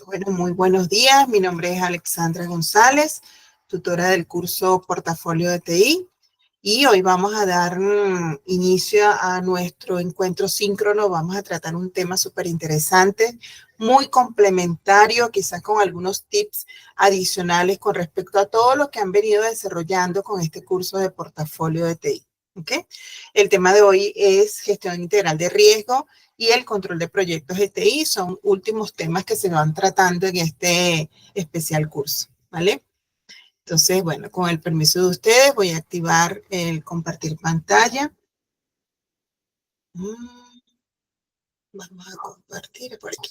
Bueno, muy buenos días. Mi nombre es Alexandra González, tutora del curso Portafolio de TI. Y hoy vamos a dar inicio a nuestro encuentro síncrono. Vamos a tratar un tema súper interesante, muy complementario, quizás con algunos tips adicionales con respecto a todo lo que han venido desarrollando con este curso de Portafolio de TI. ¿Okay? El tema de hoy es gestión integral de riesgo y el control de proyectos de TI. Son últimos temas que se van tratando en este especial curso, ¿vale? Entonces, bueno, con el permiso de ustedes, voy a activar el compartir pantalla. Vamos a compartir por aquí.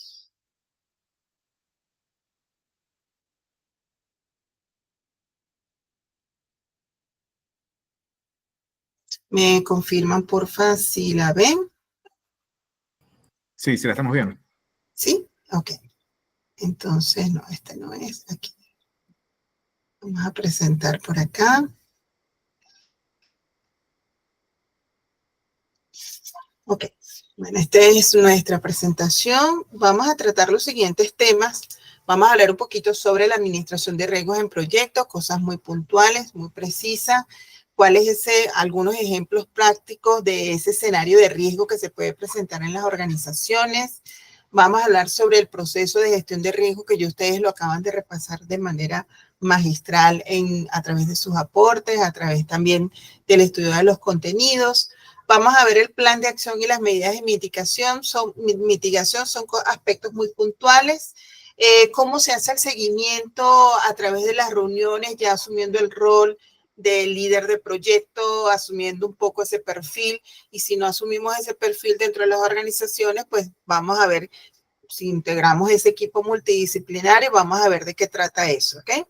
¿Me confirman, porfa, si la ven? Sí, sí, la estamos viendo. ¿Sí? Ok. Entonces, no, este no es aquí. Vamos a presentar por acá. Ok. Bueno, esta es nuestra presentación. Vamos a tratar los siguientes temas. Vamos a hablar un poquito sobre la administración de riesgos en proyectos, cosas muy puntuales, muy precisas. ¿Cuáles algunos ejemplos prácticos de ese escenario de riesgo que se puede presentar en las organizaciones? Vamos a hablar sobre el proceso de gestión de riesgo que ustedes lo acaban de repasar de manera magistral a través de sus aportes, a través también del estudio de los contenidos. Vamos a ver el plan de acción y las medidas de mitigación. Son aspectos muy puntuales. Cómo se hace el seguimiento a través de las reuniones, ya asumiendo el rol del líder de proyecto, asumiendo un poco ese perfil. Y si no asumimos ese perfil dentro de las organizaciones, pues vamos a ver si integramos ese equipo multidisciplinario, vamos a ver de qué trata eso, ¿ok?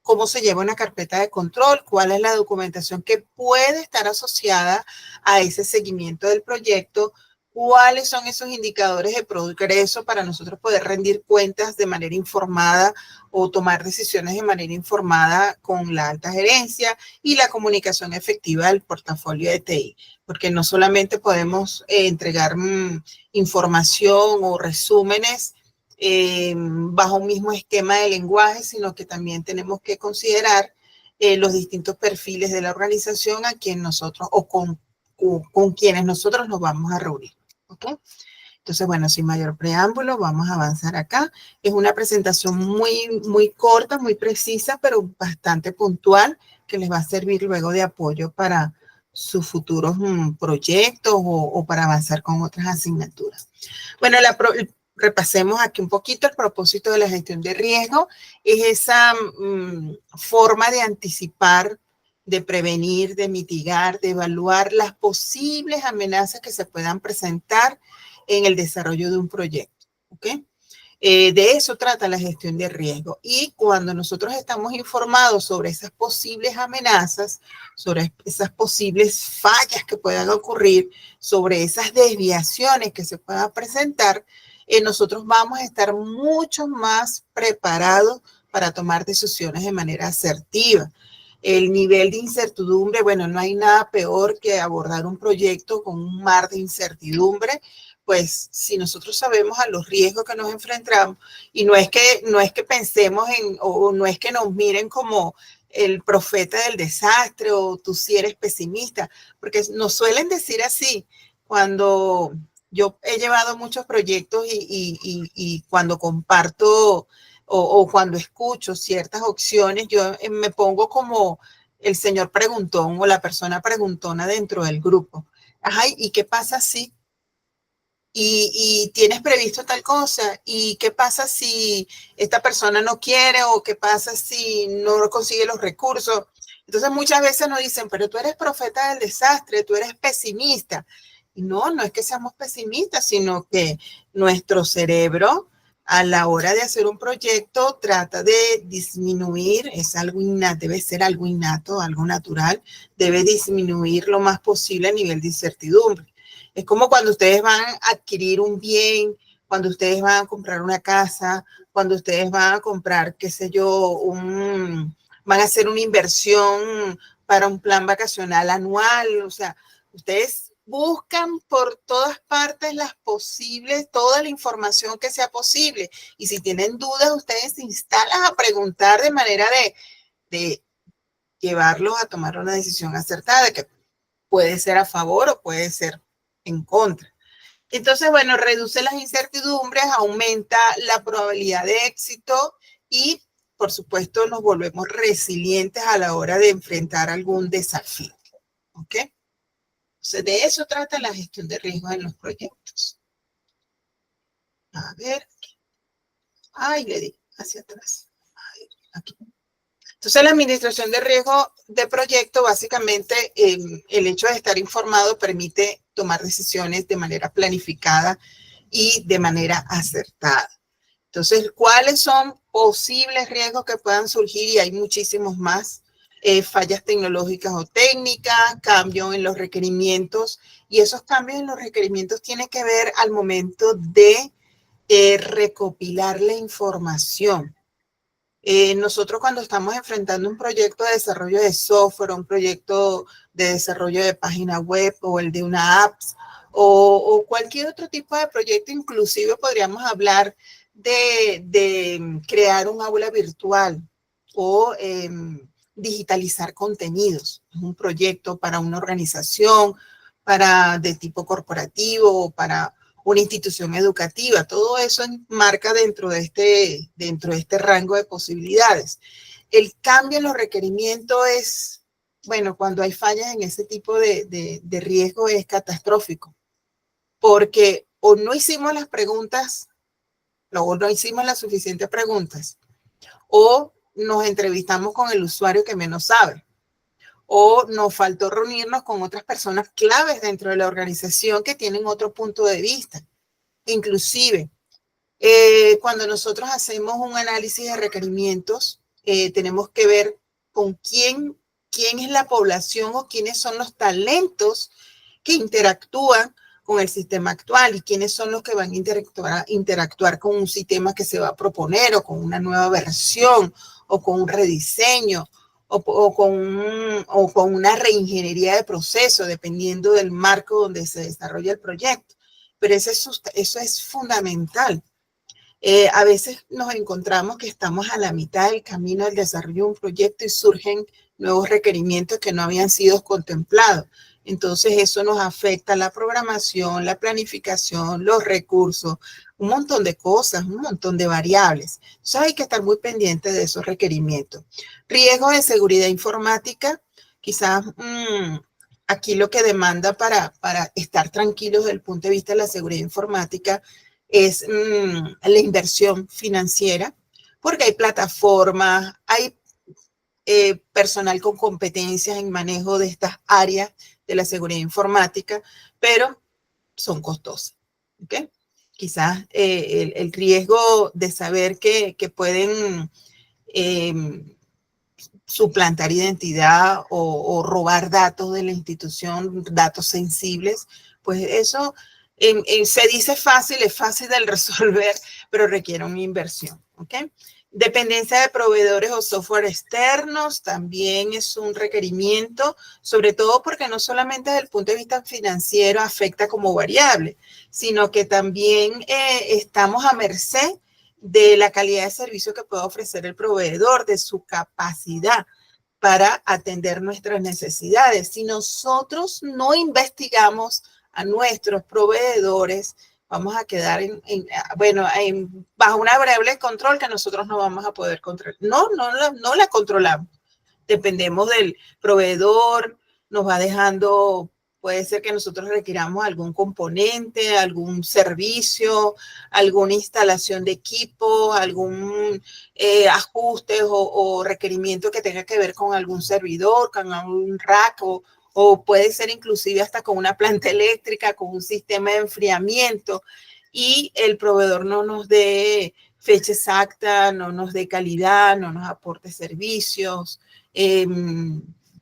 Cómo se lleva una carpeta de control, cuál es la documentación que puede estar asociada a ese seguimiento del proyecto, cuáles son esos indicadores de progreso para nosotros poder rendir cuentas de manera informada o tomar decisiones de manera informada con la alta gerencia y la comunicación efectiva del portafolio de TI, porque no solamente podemos entregar información o resúmenes bajo un mismo esquema de lenguaje, sino que también tenemos que considerar los distintos perfiles de la organización a quien nosotros o con quienes nosotros nos vamos a reunir. ¿Okay? Entonces, bueno, sin mayor preámbulo, vamos a avanzar acá. Es una presentación muy corta, muy precisa, pero bastante puntual, que les va a servir luego de apoyo para sus futuros proyectos o para avanzar con otras asignaturas. Bueno, repasemos aquí un poquito el propósito de la gestión de riesgo. Es esa forma de anticipar, de prevenir, de mitigar, de evaluar las posibles amenazas que se puedan presentar en el desarrollo de un proyecto. ¿Ok? De eso trata la gestión de riesgo. Y cuando nosotros estamos informados sobre esas posibles amenazas, sobre esas posibles fallas que puedan ocurrir, sobre esas desviaciones que se puedan presentar, nosotros vamos a estar mucho más preparados para tomar decisiones de manera asertiva. El nivel de incertidumbre, bueno, no hay nada peor que abordar un proyecto con un mar de incertidumbre. Pues si nosotros sabemos a los riesgos que nos enfrentamos, y no es que pensemos o no es que nos miren como el profeta del desastre o tú sí eres pesimista, porque nos suelen decir así cuando yo he llevado muchos proyectos y cuando comparto o cuando escucho ciertas opciones, yo me pongo como el señor preguntón o la persona preguntona dentro del grupo. Ajá, ¿y qué pasa si? Y tienes previsto tal cosa, ¿y qué pasa si esta persona no quiere o qué pasa si no consigue los recursos? Entonces muchas veces nos dicen, pero tú eres profeta del desastre, tú eres pesimista. Y no es que seamos pesimistas, sino que nuestro cerebro a la hora de hacer un proyecto trata de disminuir, es algo innato, debe ser algo innato, algo natural, debe disminuir lo más posible a nivel de incertidumbre. Es como cuando ustedes van a adquirir un bien, cuando ustedes van a comprar una casa, cuando ustedes van a comprar, qué sé yo, van a hacer una inversión para un plan vacacional anual. O sea, ustedes buscan por todas partes toda la información que sea posible. Y si tienen dudas, ustedes se instalan a preguntar de manera de llevarlos a tomar una decisión acertada, que puede ser a favor o puede ser en contra. Entonces, bueno, reduce las incertidumbres, aumenta la probabilidad de éxito y, por supuesto, nos volvemos resilientes a la hora de enfrentar algún desafío. ¿Ok? Entonces, de eso trata la gestión de riesgos en los proyectos. A ver. Ay, le di hacia atrás. Ay, aquí. Entonces, la administración de riesgo de proyecto, básicamente, el hecho de estar informado permite tomar decisiones de manera planificada y de manera acertada. Entonces, ¿cuáles son posibles riesgos que puedan surgir? Y hay muchísimos más. Fallas tecnológicas o técnicas, cambios en los requerimientos, y esos cambios en los requerimientos tienen que ver al momento de recopilar la información. Nosotros cuando estamos enfrentando un proyecto de desarrollo de software, un proyecto de desarrollo de página web o el de una app o cualquier otro tipo de proyecto, inclusive podríamos hablar de crear un aula virtual o digitalizar contenidos. Es un proyecto para una organización, de tipo corporativo o para una institución educativa. Todo eso enmarca dentro de este rango de posibilidades. El cambio en los requerimientos es, bueno, cuando hay fallas en ese tipo de riesgo es catastrófico, porque o no hicimos las preguntas, o no hicimos las suficientes preguntas, o nos entrevistamos con el usuario que menos sabe, o nos faltó reunirnos con otras personas claves dentro de la organización que tienen otro punto de vista. Inclusive, cuando nosotros hacemos un análisis de requerimientos, tenemos que ver con quién es la población o quiénes son los talentos que interactúan con el sistema actual y quiénes son los que van a interactuar con un sistema que se va a proponer o con una nueva versión o con un rediseño o con una reingeniería de proceso, dependiendo del marco donde se desarrolla el proyecto. Pero eso es fundamental. A veces nos encontramos que estamos a la mitad del camino del desarrollo de un proyecto y surgen nuevos requerimientos que no habían sido contemplados. Entonces eso nos afecta la programación, la planificación, los recursos, un montón de cosas, un montón de variables. Entonces hay que estar muy pendientes de esos requerimientos. Riesgos de seguridad informática, quizás aquí lo que demanda para estar tranquilos desde el punto de vista de la seguridad informática es la inversión financiera, porque hay plataformas, hay personal con competencias en manejo de estas áreas de la seguridad informática, pero son costosas. ¿Okay? Quizás el riesgo de saber que pueden suplantar identidad o robar datos de la institución, datos sensibles, pues eso se dice fácil, es fácil de resolver, pero requiere una inversión. ¿Ok? Dependencia de proveedores o software externos también es un requerimiento, sobre todo porque no solamente desde el punto de vista financiero afecta como variable, sino que también estamos a merced de la calidad de servicio que puede ofrecer el proveedor, de su capacidad para atender nuestras necesidades. Si nosotros no investigamos a nuestros proveedores, vamos a quedar bajo una variable de control que nosotros no vamos a poder controlar. No la controlamos. Dependemos del proveedor, nos va dejando, puede ser que nosotros requiramos algún componente, algún servicio, alguna instalación de equipo, algún ajuste o requerimiento que tenga que ver con algún servidor, con algún rack o puede ser inclusive hasta con una planta eléctrica, con un sistema de enfriamiento y el proveedor no nos dé fecha exacta, no nos dé calidad, no nos aporte servicios,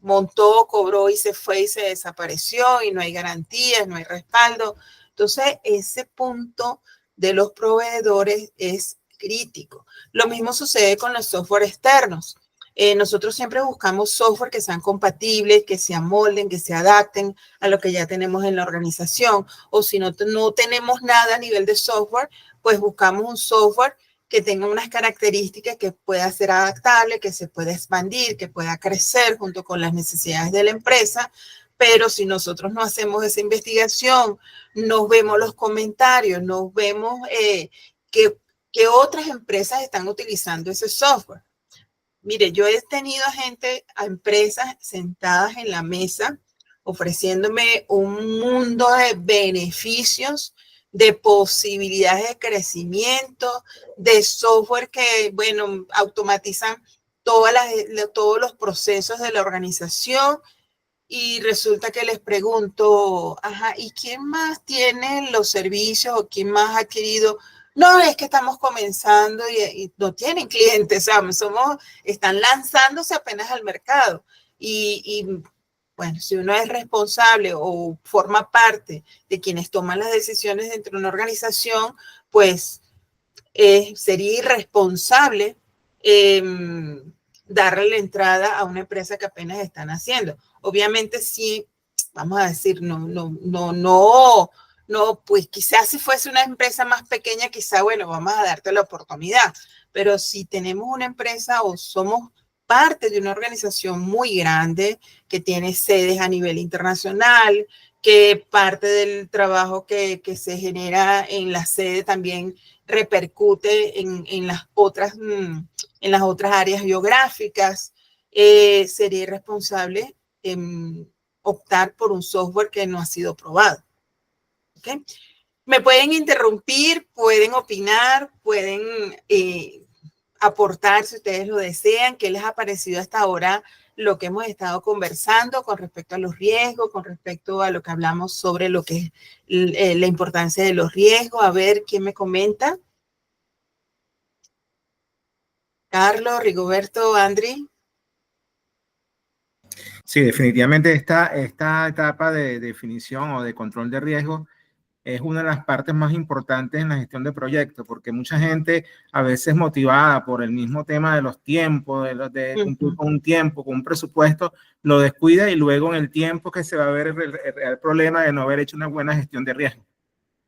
montó, cobró y se fue y se desapareció y no hay garantías, no hay respaldo. Entonces, ese punto de los proveedores es crítico. Lo mismo sucede con los software externos. Nosotros siempre buscamos software que sean compatibles, que se amolden, que se adapten a lo que ya tenemos en la organización. O si no tenemos nada a nivel de software, pues buscamos un software que tenga unas características que pueda ser adaptable, que se pueda expandir, que pueda crecer junto con las necesidades de la empresa. Pero si nosotros no hacemos esa investigación, nos vemos los comentarios, nos vemos que otras empresas están utilizando ese software. Mire, yo he tenido a empresas sentadas en la mesa ofreciéndome un mundo de beneficios, de posibilidades de crecimiento, de software que, bueno, automatizan todos los procesos de la organización. Y resulta que les pregunto, ajá, ¿y quién más tiene los servicios o quién más ha adquirido? No, es que estamos comenzando y no tienen clientes, ¿sabes? Están lanzándose apenas al mercado. Bueno, si uno es responsable o forma parte de quienes toman las decisiones dentro de una organización, pues sería irresponsable eh, darle la entrada a una empresa que apenas están haciendo. Obviamente sí, vamos a decir, no, pues quizás si fuese una empresa más pequeña, quizá, bueno, vamos a darte la oportunidad, pero si tenemos una empresa o somos parte de una organización muy grande que tiene sedes a nivel internacional, que parte del trabajo que se genera en la sede también repercute en las otras áreas geográficas, sería irresponsable optar por un software que no ha sido probado. ¿Okay? Me pueden interrumpir, pueden opinar, pueden aportar si ustedes lo desean. ¿Qué les ha parecido hasta ahora lo que hemos estado conversando con respecto a los riesgos, con respecto a lo que hablamos sobre lo que es la importancia de los riesgos? A ver, ¿quién me comenta? Carlos, Rigoberto, Andri. Sí, definitivamente esta etapa de definición o de control de riesgo es una de las partes más importantes en la gestión de proyectos, porque mucha gente a veces motivada por el mismo tema de los tiempos, de cumplir con un tiempo, con un presupuesto, lo descuida y luego en el tiempo que se va a ver el problema de no haber hecho una buena gestión de riesgo.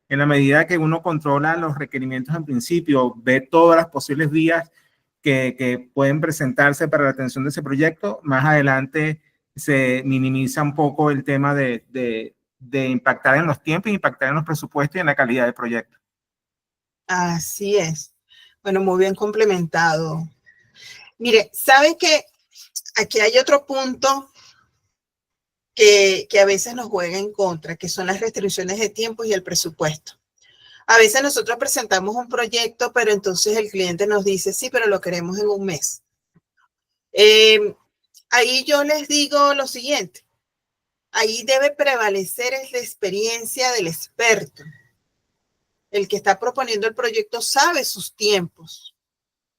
En la medida que uno controla los requerimientos en principio, ve todas las posibles vías que pueden presentarse para la atención de ese proyecto, más adelante se minimiza un poco el tema de impactar en los tiempos, impactar en los presupuestos y en la calidad del proyecto. Así es. Bueno, muy bien complementado. Mire, ¿sabe que aquí hay otro punto que a veces nos juega en contra, que son las restricciones de tiempo y el presupuesto? A veces nosotros presentamos un proyecto, pero entonces el cliente nos dice, sí, pero lo queremos en un mes. Ahí yo les digo lo siguiente, ahí debe prevalecer la experiencia del experto. El que está proponiendo el proyecto sabe sus tiempos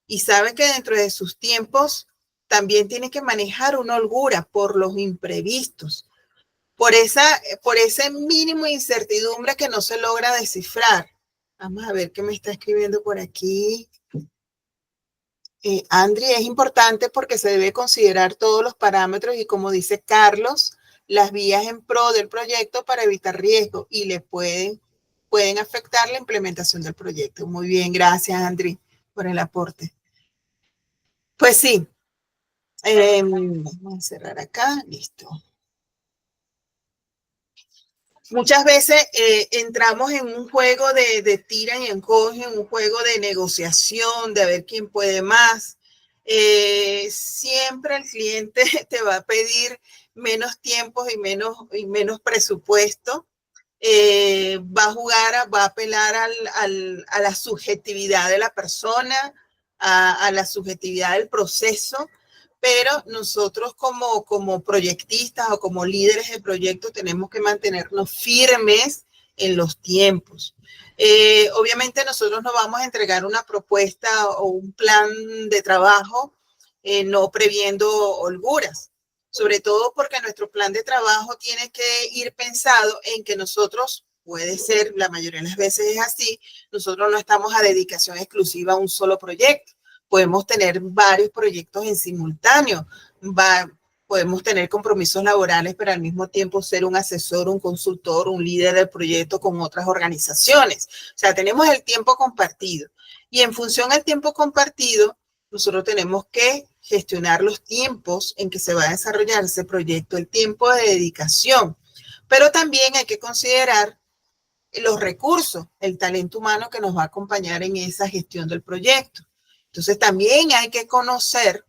y sabe que dentro de sus tiempos también tiene que manejar una holgura por los imprevistos, por ese mínimo de incertidumbre que no se logra descifrar. Vamos a ver qué me está escribiendo por aquí. Andri, es importante porque se debe considerar todos los parámetros y, como dice Carlos, las vías en pro del proyecto para evitar riesgos y le pueden afectar la implementación del proyecto. Muy bien, gracias, Andri, por el aporte. Pues sí, vamos a cerrar acá, listo. Muchas veces entramos en un juego de tira y encoge, en un juego de negociación, de ver quién puede más. Siempre el cliente te va a pedir menos tiempos y menos presupuesto. Va a apelar a la subjetividad de la persona, a la subjetividad del proceso, pero nosotros como proyectistas o como líderes de proyectos tenemos que mantenernos firmes en los tiempos. Obviamente nosotros no vamos a entregar una propuesta o un plan de trabajo no previendo holguras, sobre todo porque nuestro plan de trabajo tiene que ir pensado en que nosotros, puede ser, la mayoría de las veces es así, nosotros no estamos a dedicación exclusiva a un solo proyecto. podemos tener varios proyectos en simultáneo, podemos tener compromisos laborales, pero al mismo tiempo ser un asesor, un consultor, un líder del proyecto con otras organizaciones. O sea, tenemos el tiempo compartido. Y en función al tiempo compartido, nosotros tenemos que gestionar los tiempos en que se va a desarrollar ese proyecto, el tiempo de dedicación. Pero también hay que considerar los recursos, el talento humano que nos va a acompañar en esa gestión del proyecto. Entonces, también hay que conocer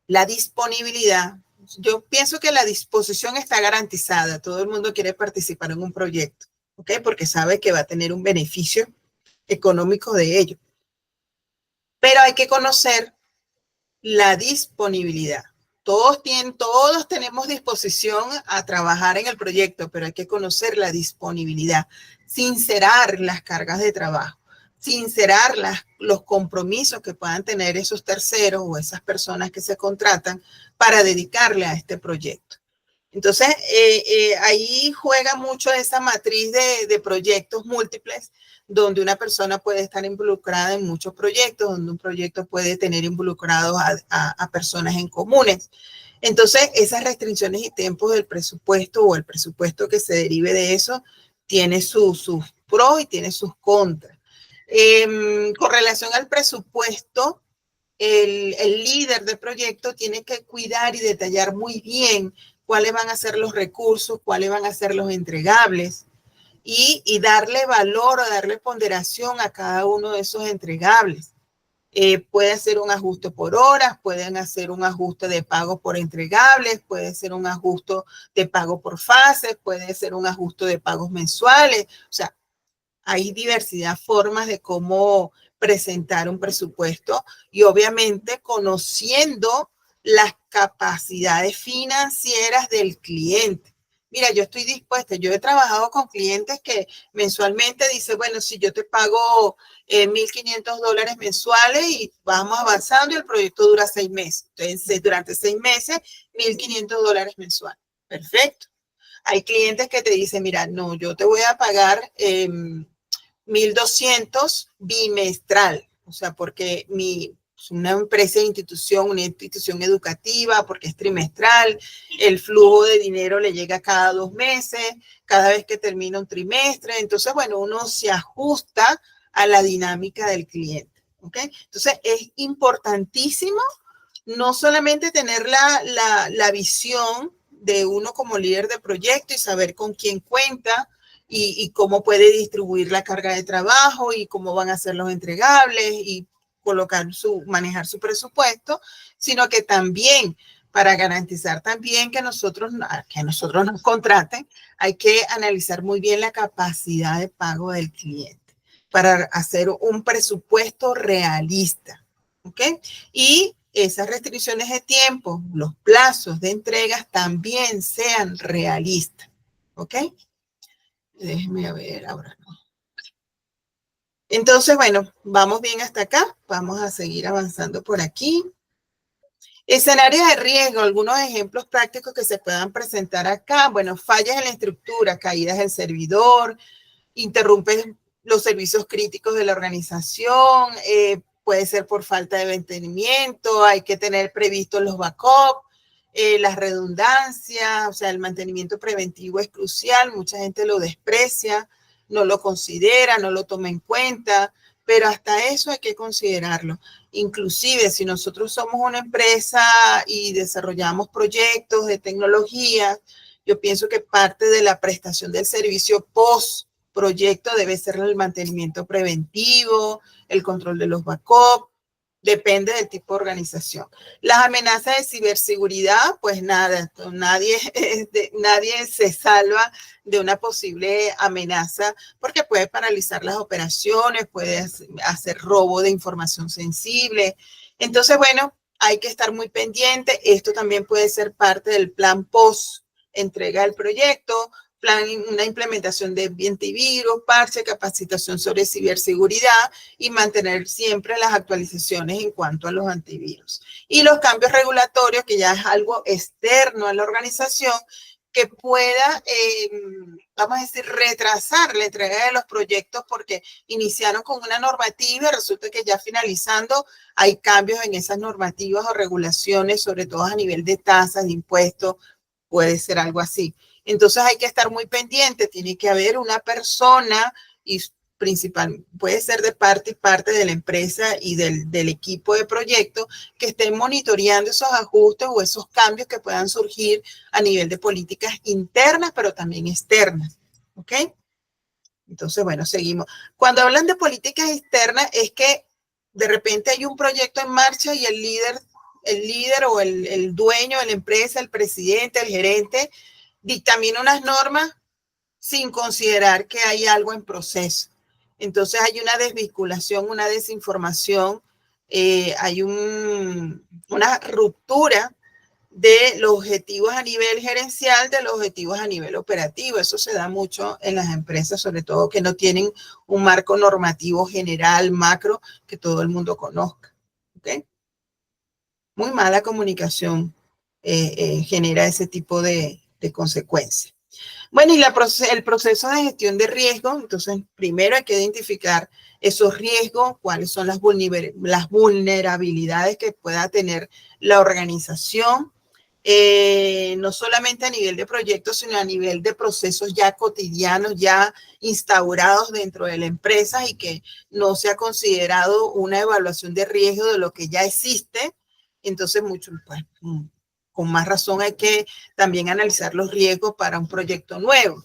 la disponibilidad. Yo pienso que la disposición está garantizada. Todo el mundo quiere participar en un proyecto, ¿ok? Porque sabe que va a tener un beneficio económico de ello. Pero hay que conocer la disponibilidad. Todos tenemos disposición a trabajar en el proyecto, pero hay que conocer la disponibilidad, sincerar las cargas de trabajo, sincerar los compromisos que puedan tener esos terceros o esas personas que se contratan para dedicarle a este proyecto. Entonces, ahí juega mucho esa matriz de proyectos múltiples, donde una persona puede estar involucrada en muchos proyectos, donde un proyecto puede tener involucrados a personas en comunes. Entonces, esas restricciones y tiempos del presupuesto o el presupuesto que se derive de eso tiene sus pros y tiene sus contras. Con relación al presupuesto, el líder del proyecto tiene que cuidar y detallar muy bien cuáles van a ser los recursos, cuáles van a ser los entregables y darle valor o darle ponderación a cada uno de esos entregables. Puede hacer un ajuste por horas, pueden hacer un ajuste de pago por entregables, puede ser un ajuste de pago por fases, puede ser un ajuste de pagos mensuales. O sea, hay diversidad de formas de cómo presentar un presupuesto y obviamente conociendo las capacidades financieras del cliente. Mira, yo estoy dispuesta, yo he trabajado con clientes que mensualmente dicen, bueno, si yo te pago $1,500 mensuales y vamos avanzando y el proyecto dura 6 meses. Entonces, durante 6 meses, $1,500 mensuales. Perfecto. Hay clientes que te dicen, mira, no, yo te voy a pagar 1,200 bimestral, o sea, porque una empresa, una institución educativa, porque es trimestral, el flujo de dinero le llega cada 2 meses, cada vez que termina un trimestre, entonces, bueno, uno se ajusta a la dinámica del cliente, ¿ok? Entonces, es importantísimo no solamente tener la visión de uno como líder de proyecto y saber con quién cuenta, y cómo puede distribuir la carga de trabajo y cómo van a ser los entregables y manejar su presupuesto, sino que también para garantizar también que nosotros nos contraten, hay que analizar muy bien la capacidad de pago del cliente para hacer un presupuesto realista, ¿ok? Y esas restricciones de tiempo, los plazos de entregas también sean realistas, ¿ok? Déjeme ver ahora. Entonces, bueno, vamos bien hasta acá. Vamos a seguir avanzando por aquí. Escenarios de riesgo, algunos ejemplos prácticos que se puedan presentar acá. Bueno, fallas en la estructura, caídas del servidor, interrumpen los servicios críticos de la organización, puede ser por falta de mantenimiento, hay que tener previstos los backups. Las redundancias, o sea, el mantenimiento preventivo es crucial, mucha gente lo desprecia, no lo considera, no lo toma en cuenta, pero hasta eso hay que considerarlo. Inclusive si nosotros somos una empresa y desarrollamos proyectos de tecnología, yo pienso que parte de la prestación del servicio post proyecto debe ser el mantenimiento preventivo, el control de los backups. Depende del tipo de organización. Las amenazas de ciberseguridad, pues nada, nadie se salva de una posible amenaza porque puede paralizar las operaciones, puede hacer robo de información sensible. Entonces, bueno, hay que estar muy pendiente. Esto también puede ser parte del plan post entrega del proyecto, una implementación de antivirus, parche, capacitación sobre ciberseguridad y mantener siempre las actualizaciones en cuanto a los antivirus. Y los cambios regulatorios, que ya es algo externo a la organización, que pueda, vamos a decir, retrasar la entrega de los proyectos porque iniciaron con una normativa y resulta que ya finalizando hay cambios en esas normativas o regulaciones, sobre todo a nivel de tasas, de impuestos, puede ser algo así. Entonces hay que estar muy pendiente, tiene que haber una persona y principal, puede ser de parte y parte de la empresa y del equipo de proyecto que estén monitoreando esos ajustes o esos cambios que puedan surgir a nivel de políticas internas, pero también externas. ¿Ok? Entonces, bueno, seguimos. Cuando hablan de políticas externas es que de repente hay un proyecto en marcha y el líder o el dueño de la empresa, el presidente, el gerente, dictamina unas normas sin considerar que hay algo en proceso. Entonces hay una desvinculación, una desinformación, hay una ruptura de los objetivos a nivel gerencial, de los objetivos a nivel operativo. Eso se da mucho en las empresas, sobre todo que no tienen un marco normativo general, macro, que todo el mundo conozca. ¿Okay? Muy mala comunicación genera ese tipo de consecuencias. Bueno, y el proceso de gestión de riesgo, entonces primero hay que identificar esos riesgos, cuáles son las vulnerabilidades que pueda tener la organización, no solamente a nivel de proyectos, sino a nivel de procesos ya cotidianos, ya instaurados dentro de la empresa y que no se ha considerado una evaluación de riesgo de lo que ya existe. Entonces, mucho, pues, con más razón hay que también analizar los riesgos para un proyecto nuevo.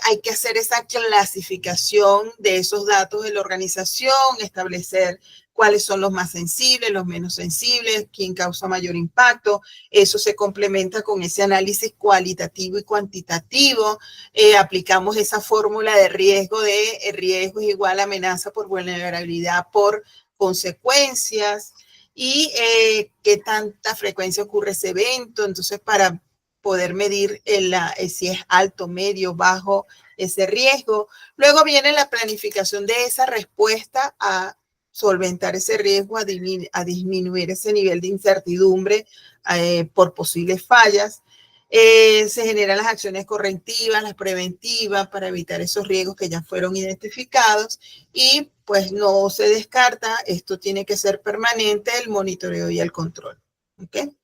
Hay que hacer esa clasificación de esos datos de la organización, establecer cuáles son los más sensibles, los menos sensibles, quién causa mayor impacto. Eso se complementa con ese análisis cualitativo y cuantitativo. Aplicamos esa fórmula de riesgo riesgo es igual a amenaza por vulnerabilidad por consecuencias. Y qué tanta frecuencia ocurre ese evento. Entonces, para poder medir si es alto, medio, bajo ese riesgo. Luego viene la planificación de esa respuesta a solventar ese riesgo, a disminuir ese nivel de incertidumbre por posibles fallas. Se generan las acciones correctivas, las preventivas para evitar esos riesgos que ya fueron identificados y pues no se descarta, esto tiene que ser permanente, el monitoreo y el control. ¿Okay?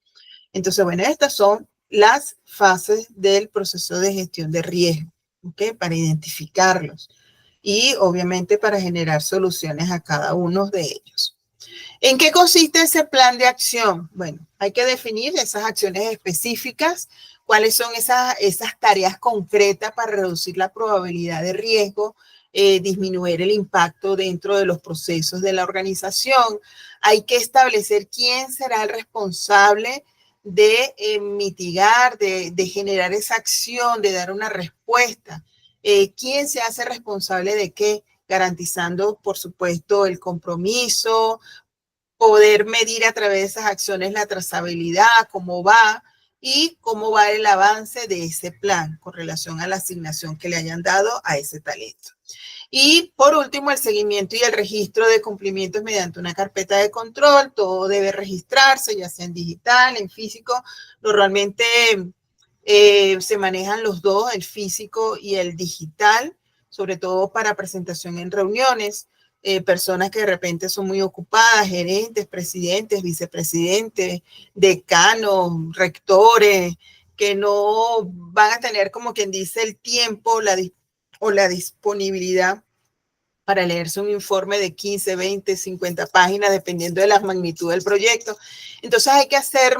Entonces, bueno, estas son las fases del proceso de gestión de riesgo, ¿okay? Para identificarlos y obviamente para generar soluciones a cada uno de ellos. ¿En qué consiste ese plan de acción? Bueno, hay que definir esas acciones específicas, cuáles son esas tareas concretas para reducir la probabilidad de riesgo, disminuir el impacto dentro de los procesos de la organización. Hay que establecer quién será el responsable de mitigar, de generar esa acción, de dar una respuesta. ¿Quién se hace responsable de qué? Garantizando, por supuesto, el compromiso, poder medir a través de esas acciones la trazabilidad, cómo va y cómo va el avance de ese plan con relación a la asignación que le hayan dado a ese talento. Y por último, el seguimiento y el registro de cumplimientos mediante una carpeta de control. Todo debe registrarse, ya sea en digital, en físico. Normalmente se manejan los dos, el físico y el digital, sobre todo para presentación en reuniones. Personas que de repente son muy ocupadas, gerentes, presidentes, vicepresidentes, decanos, rectores, que no van a tener, como quien dice, el tiempo o la disponibilidad para leerse un informe de 15, 20, 50 páginas, dependiendo de la magnitud del proyecto. Entonces hay que hacer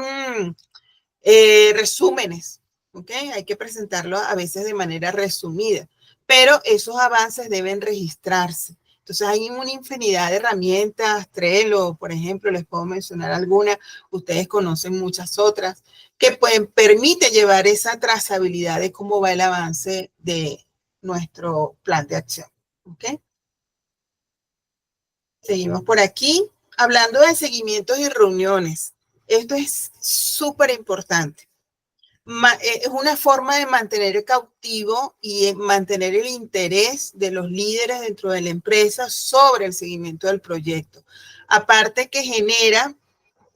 resúmenes, ¿ok? Hay que presentarlo a veces de manera resumida, pero esos avances deben registrarse. Entonces hay una infinidad de herramientas, Trello, por ejemplo, les puedo mencionar algunas, ustedes conocen muchas otras, que permite llevar esa trazabilidad de cómo va el avance de nuestro plan de acción. ¿Ok? Seguimos por aquí, hablando de seguimientos y reuniones. Esto es súper importante. Es una forma de mantener el cautivo y mantener el interés de los líderes dentro de la empresa sobre el seguimiento del proyecto. Aparte que genera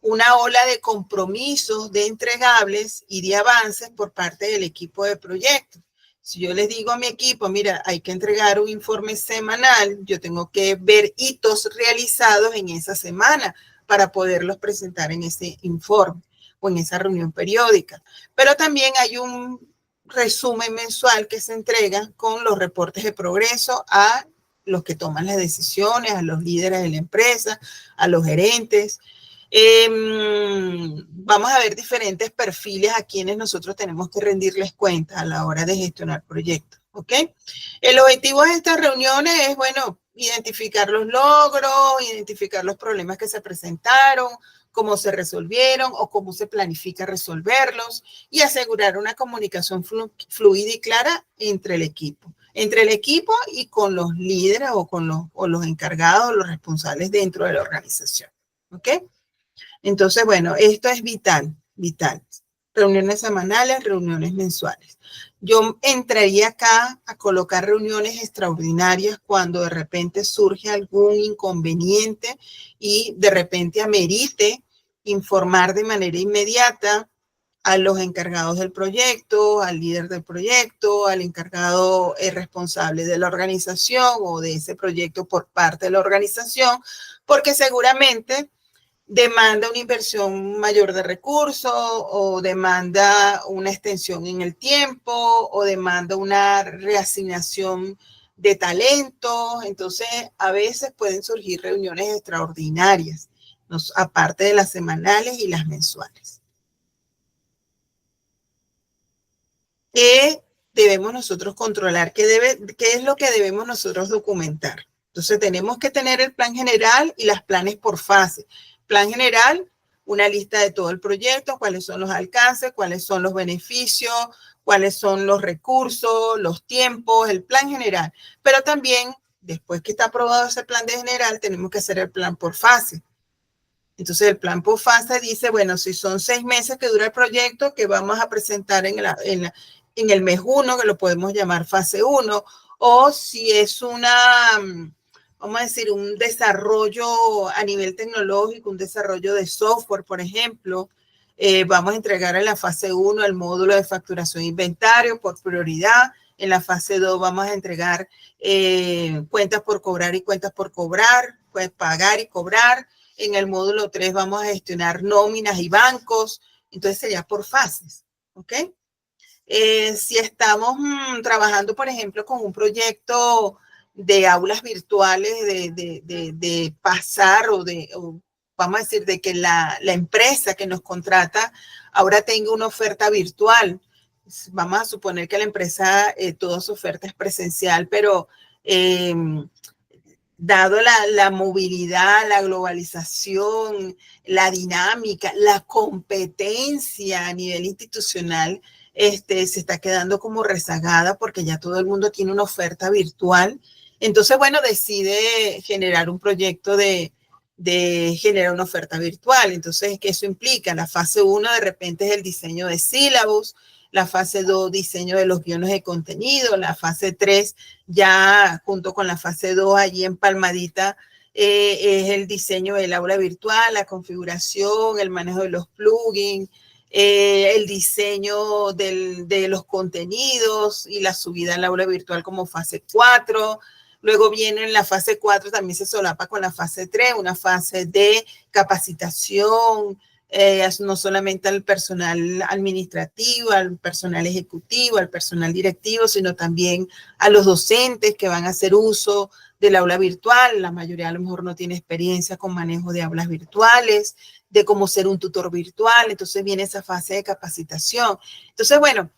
una ola de compromisos, de entregables y de avances por parte del equipo de proyectos. Si yo les digo a mi equipo, mira, hay que entregar un informe semanal, yo tengo que ver hitos realizados en esa semana para poderlos presentar en ese informe o en esa reunión periódica. Pero también hay un resumen mensual que se entrega con los reportes de progreso a los que toman las decisiones, a los líderes de la empresa, a los gerentes. Vamos a ver diferentes perfiles a quienes nosotros tenemos que rendirles cuenta a la hora de gestionar proyectos, ¿ok? El objetivo de estas reuniones es, bueno, identificar los logros, identificar los problemas que se presentaron, cómo se resolvieron o cómo se planifica resolverlos y asegurar una comunicación fluida y clara entre el equipo y con los líderes o los encargados, los responsables dentro de la organización, ¿ok? Entonces, bueno, esto es vital. Reuniones semanales, reuniones mensuales. Yo entraría acá a colocar reuniones extraordinarias cuando de repente surge algún inconveniente y de repente amerite informar de manera inmediata a los encargados del proyecto, al líder del proyecto, al encargado responsable de la organización o de ese proyecto por parte de la organización, porque seguramente demanda una inversión mayor de recursos o demanda una extensión en el tiempo o demanda una reasignación de talentos. Entonces, a veces pueden surgir reuniones extraordinarias, aparte de las semanales y las mensuales. ¿Qué debemos nosotros controlar? ¿Qué es lo que debemos nosotros documentar? Entonces, tenemos que tener el plan general y los planes por fase. Plan general, una lista de todo el proyecto, cuáles son los alcances, cuáles son los beneficios, cuáles son los recursos, los tiempos, el plan general. Pero también, después que está aprobado ese plan de general, tenemos que hacer el plan por fase. Entonces, el plan por fase dice, bueno, si son 6 meses que dura el proyecto, que vamos a presentar en el mes 1, que lo podemos llamar fase 1, o si es vamos a decir, un desarrollo a nivel tecnológico, un desarrollo de software, por ejemplo, vamos a entregar en la fase 1 el módulo de facturación e inventario por prioridad. En la fase 2 vamos a entregar cuentas por cobrar y cuentas por cobrar, pues pagar y cobrar. En el módulo 3 vamos a gestionar nóminas y bancos. Entonces sería por fases, ¿ok? Si estamos trabajando, por ejemplo, con un proyecto de aulas virtuales, de pasar o vamos a decir, de que la empresa que nos contrata ahora tenga una oferta virtual. Vamos a suponer que la empresa, toda su oferta es presencial, pero dado la movilidad, la globalización, la dinámica, la competencia a nivel institucional, se está quedando como rezagada porque ya todo el mundo tiene una oferta virtual. Entonces, bueno, decide generar un proyecto de generar una oferta virtual. Entonces, ¿qué eso implica? La fase 1 de repente es el diseño de sílabos, la fase 2, diseño de los guiones de contenido, la fase 3, ya junto con la fase 2, allí empalmadita, es el diseño del aula virtual, la configuración, el manejo de los plugins, el diseño de los contenidos y la subida al aula virtual como fase 4. Luego viene en la fase 4, también se solapa con la fase 3, una fase de capacitación, no solamente al personal administrativo, al personal ejecutivo, al personal directivo, sino también a los docentes que van a hacer uso del aula virtual. La mayoría a lo mejor no tiene experiencia con manejo de aulas virtuales, de cómo ser un tutor virtual. Entonces viene esa fase de capacitación. Entonces, bueno,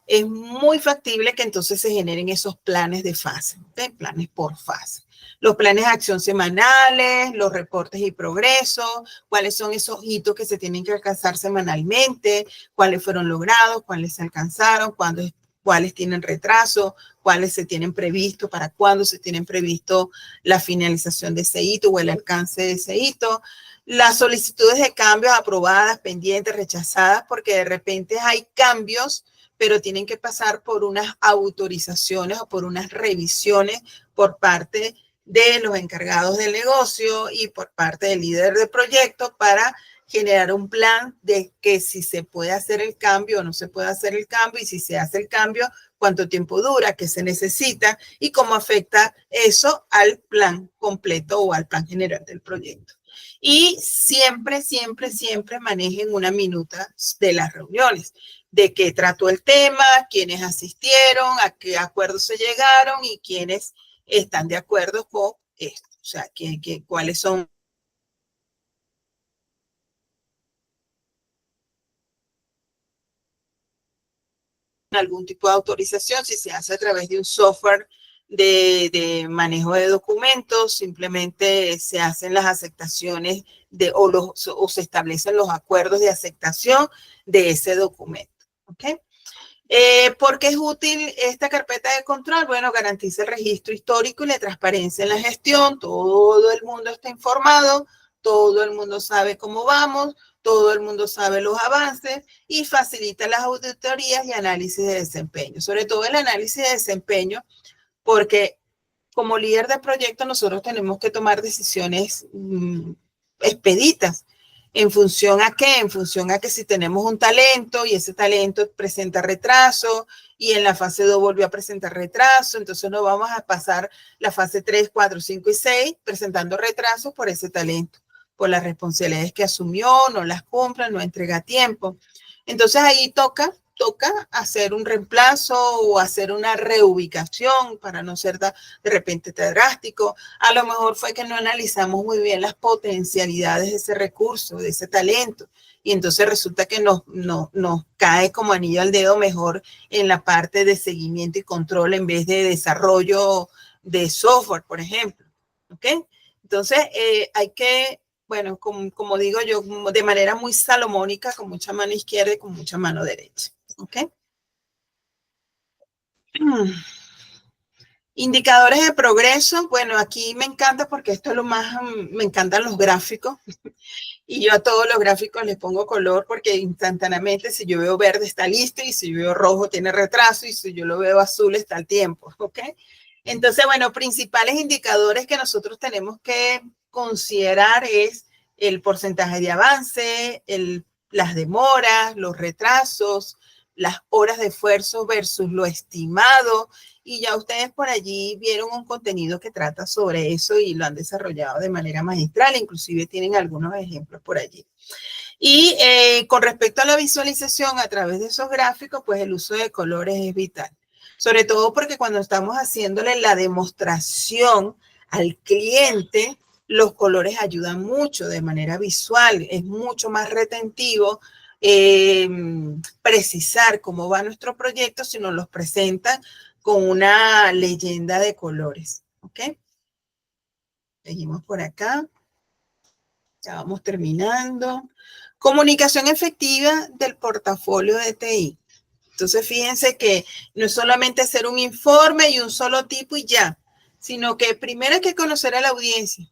es muy factible que entonces se generen esos planes de fase, ¿okay? Planes por fase. Los planes de acción semanales, los reportes y progreso, cuáles son esos hitos que se tienen que alcanzar semanalmente, cuáles fueron logrados, cuáles se alcanzaron, cuáles tienen retraso, cuáles se tienen previsto, para cuándo se tienen previsto la finalización de ese hito o el alcance de ese hito. Las solicitudes de cambios aprobadas, pendientes, rechazadas, porque de repente hay cambios, pero tienen que pasar por unas autorizaciones o por unas revisiones por parte de los encargados del negocio y por parte del líder de proyecto para generar un plan de que si se puede hacer el cambio o no se puede hacer el cambio, y si se hace el cambio, cuánto tiempo dura, qué se necesita y cómo afecta eso al plan completo o al plan general del proyecto. Y siempre, siempre, siempre manejen una minuta de las reuniones, de qué trató el tema, quiénes asistieron, a qué acuerdos se llegaron y quiénes están de acuerdo con esto. O sea, cuáles son algún tipo de autorización, si se hace a través de un software de manejo de documentos, simplemente se hacen las aceptaciones o se establecen los acuerdos de aceptación de ese documento. ¿Ok? ¿Por qué es útil esta carpeta de control? Bueno, garantiza el registro histórico y la transparencia en la gestión. Todo el mundo está informado, todo el mundo sabe cómo vamos, todo el mundo sabe los avances y facilita las auditorías y análisis de desempeño. Sobre todo el análisis de desempeño, porque como líder de proyecto nosotros tenemos que tomar decisiones expeditas. ¿En función a qué? En función a que si tenemos un talento y ese talento presenta retraso y en la fase 2 volvió a presentar retraso, entonces no vamos a pasar la fase 3, 4, 5 y 6 presentando retrasos por ese talento, por las responsabilidades que asumió, no las cumple, no entrega a tiempo. Entonces ahí toca hacer un reemplazo o hacer una reubicación para no ser de repente drástico. A lo mejor fue que no analizamos muy bien las potencialidades de ese recurso, de ese talento, y entonces resulta que nos cae como anillo al dedo mejor en la parte de seguimiento y control en vez de desarrollo de software, por ejemplo. ¿Ok? Entonces hay que, bueno, como digo yo, de manera muy salomónica, con mucha mano izquierda y con mucha mano derecha. ¿Ok? Indicadores de progreso. Bueno, aquí me encanta porque esto es lo más, me encantan los gráficos. Y yo a todos los gráficos les pongo color porque instantáneamente si yo veo verde está listo y si yo veo rojo tiene retraso y si yo lo veo azul está el tiempo. ¿Ok? Entonces, bueno, principales indicadores que nosotros tenemos que considerar es el porcentaje de avance, las demoras, los retrasos, las horas de esfuerzo versus lo estimado. Y ya ustedes por allí vieron un contenido que trata sobre eso y lo han desarrollado de manera magistral. Inclusive tienen algunos ejemplos por allí. Y con respecto a la visualización a través de esos gráficos, pues el uso de colores es vital. Sobre todo porque cuando estamos haciéndole la demostración al cliente, los colores ayudan mucho de manera visual, es mucho más retentivo precisar cómo va nuestro proyecto si nos los presentan con una leyenda de colores. ¿Ok? Seguimos por acá. Ya vamos terminando. Comunicación efectiva del portafolio de TI. Entonces, fíjense que no es solamente hacer un informe y un solo tipo y ya, sino que primero hay que conocer a la audiencia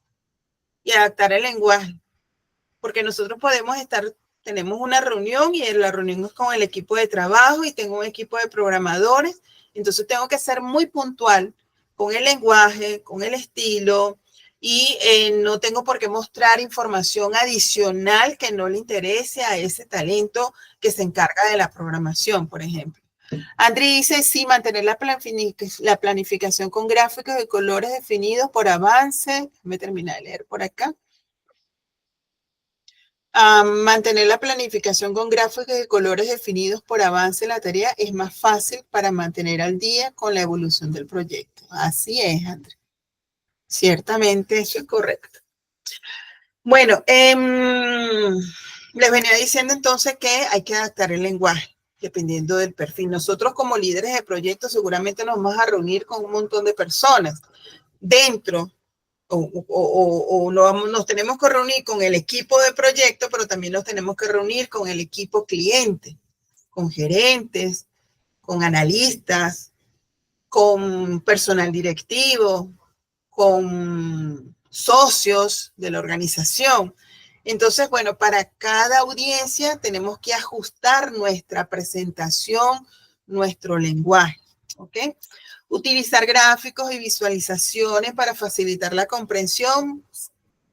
y adaptar el lenguaje, porque nosotros tenemos una reunión y la reunión es con el equipo de trabajo y tengo un equipo de programadores, entonces tengo que ser muy puntual con el lenguaje, con el estilo, y no tengo por qué mostrar información adicional que no le interese a ese talento que se encarga de la programación, por ejemplo. Andri dice, sí, mantener la planificación con gráficos de colores definidos por avance. Déjame terminar de leer por acá. Mantener la planificación con gráficos de colores definidos por avance en la tarea es más fácil para mantener al día con la evolución del proyecto. Así es, André. Ciertamente eso es correcto. Bueno, les venía diciendo entonces que hay que adaptar el lenguaje dependiendo del perfil. Nosotros como líderes de proyectos seguramente nos vamos a reunir con un montón de personas dentro o nos tenemos que reunir con el equipo de proyecto, pero también nos tenemos que reunir con el equipo cliente, con gerentes, con analistas, con personal directivo, con socios de la organización. Entonces, bueno, para cada audiencia tenemos que ajustar nuestra presentación, nuestro lenguaje, ¿ok? Utilizar gráficos y visualizaciones para facilitar la comprensión.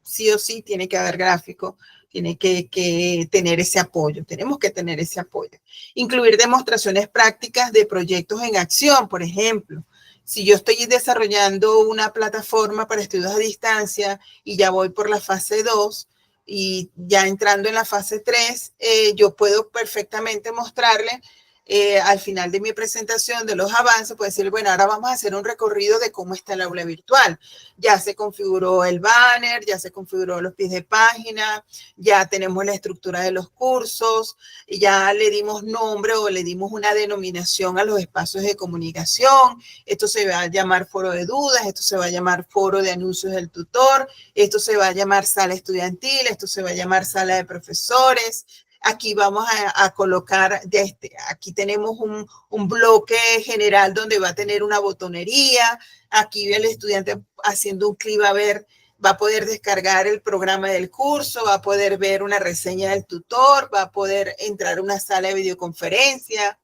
Sí o sí tiene que haber gráficos tiene que tener ese apoyo, tenemos que tener ese apoyo. Incluir demostraciones prácticas de proyectos en acción, por ejemplo. Si yo estoy desarrollando una plataforma para estudios a distancia y ya voy por la fase 2 y ya entrando en la fase 3, yo puedo perfectamente mostrarle al final de mi presentación de los avances, puedo decir, bueno, ahora vamos a hacer un recorrido de cómo está el aula virtual. Ya se configuró el banner, ya se configuró los pies de página, ya tenemos la estructura de los cursos, ya le dimos nombre o le dimos una denominación a los espacios de comunicación. Esto se va a llamar foro de dudas, esto se va a llamar foro de anuncios del tutor, esto se va a llamar sala estudiantil, esto se va a llamar sala de profesores. Aquí vamos a colocar, aquí tenemos un bloque general donde va a tener una botonería. Aquí el estudiante haciendo un clic va a poder descargar el programa del curso, va a poder ver una reseña del tutor, va a poder entrar a una sala de videoconferencia.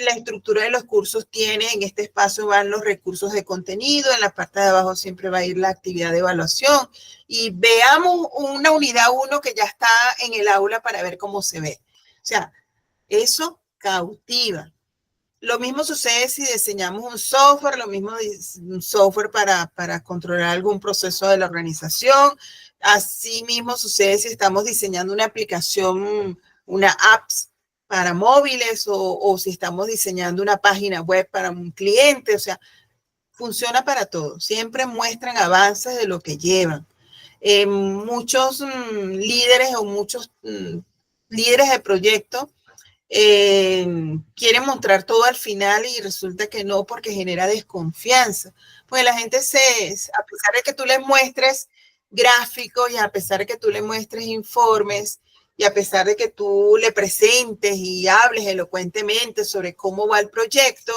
La estructura de los cursos tiene, en este espacio van los recursos de contenido, en la parte de abajo siempre va a ir la actividad de evaluación y veamos una unidad 1 que ya está en el aula para ver cómo se ve. O sea, eso cautiva. Lo mismo sucede si diseñamos un software, lo mismo un software para controlar algún proceso de la organización. Así mismo sucede si estamos diseñando una aplicación, una apps para móviles o si estamos diseñando una página web para un cliente. O sea, funciona para todo. Siempre muestran avances de lo que llevan. Muchos líderes o muchos líderes de proyecto quieren mostrar todo al final y resulta que no, porque genera desconfianza. Pues la gente a pesar de que tú les muestres gráficos y a pesar de que tú le muestres informes y a pesar de que tú le presentes y hables elocuentemente sobre cómo va el proyecto,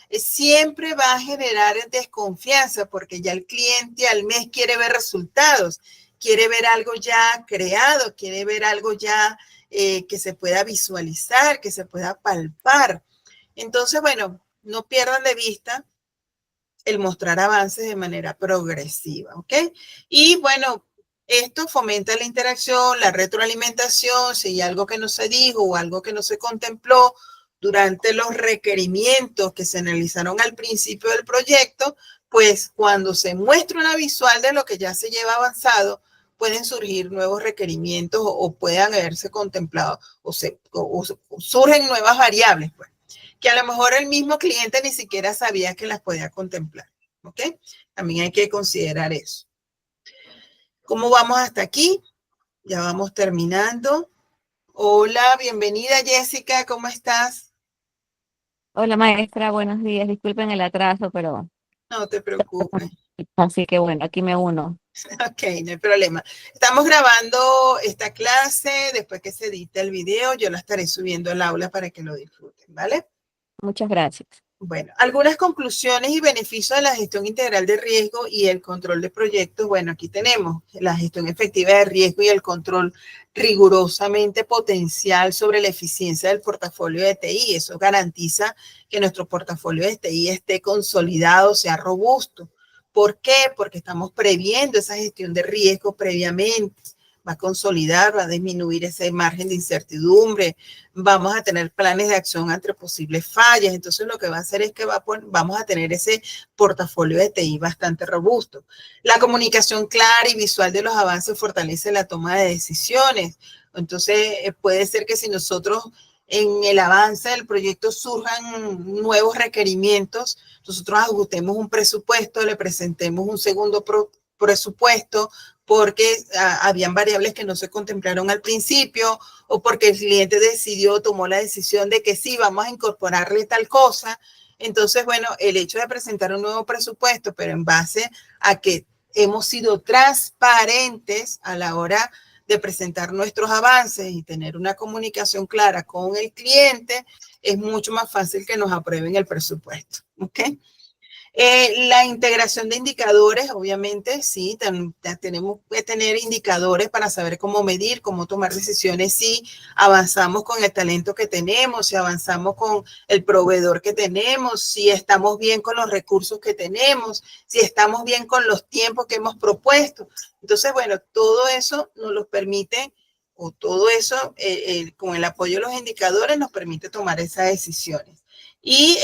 siempre va a generar desconfianza porque ya el cliente al mes quiere ver resultados, quiere ver algo ya creado, quiere ver algo ya que se pueda visualizar, que se pueda palpar. Entonces, bueno, no pierdan de vista el mostrar avances de manera progresiva, ¿ok? Y bueno, esto fomenta la interacción, la retroalimentación, si hay algo que no se dijo o algo que no se contempló durante los requerimientos que se analizaron al principio del proyecto, pues cuando se muestra una visual de lo que ya se lleva avanzado, pueden surgir nuevos requerimientos o puedan haberse contemplado o surgen nuevas variables, pues, que a lo mejor el mismo cliente ni siquiera sabía que las podía contemplar, ¿ok? También hay que considerar eso. ¿Cómo vamos hasta aquí? Ya vamos terminando. Hola, bienvenida Jessica, ¿cómo estás? Hola maestra, buenos días. Disculpen el atraso, pero No te preocupes. así que bueno, aquí me uno. Ok, no hay problema. Estamos grabando esta clase, después que se edite el video, yo la estaré subiendo al aula para que lo disfruten, ¿vale? Muchas gracias. Bueno, algunas conclusiones y beneficios de la gestión integral de riesgo y el control de proyectos. Bueno, aquí tenemos la gestión efectiva de riesgo y el control rigurosamente potencial sobre la eficiencia del portafolio de TI. Eso garantiza que nuestro portafolio de TI esté consolidado, sea robusto. ¿Por qué? Porque estamos previendo esa gestión de riesgo previamente. Va a consolidar, va a disminuir ese margen de incertidumbre, vamos a tener planes de acción ante posibles fallas. Entonces lo que va a hacer es que vamos a tener ese portafolio de TI bastante robusto. La comunicación clara y visual de los avances fortalece la toma de decisiones. Entonces puede ser que si nosotros en el avance del proyecto surjan nuevos requerimientos, nosotros ajustemos un presupuesto, le presentemos un segundo presupuesto, porque habían variables que no se contemplaron al principio o porque el cliente tomó la decisión de que sí, vamos a incorporarle tal cosa. Entonces, bueno, el hecho de presentar un nuevo presupuesto, pero en base a que hemos sido transparentes a la hora de presentar nuestros avances y tener una comunicación clara con el cliente, es mucho más fácil que nos aprueben el presupuesto, ¿ok? La integración de indicadores, obviamente, sí, tenemos que tener indicadores para saber cómo medir, cómo tomar decisiones, si avanzamos con el talento que tenemos, si avanzamos con el proveedor que tenemos, si estamos bien con los recursos que tenemos, si estamos bien con los tiempos que hemos propuesto. Entonces, bueno, todo eso nos lo permite, o todo eso, con el apoyo de los indicadores, nos permite tomar esas decisiones. Y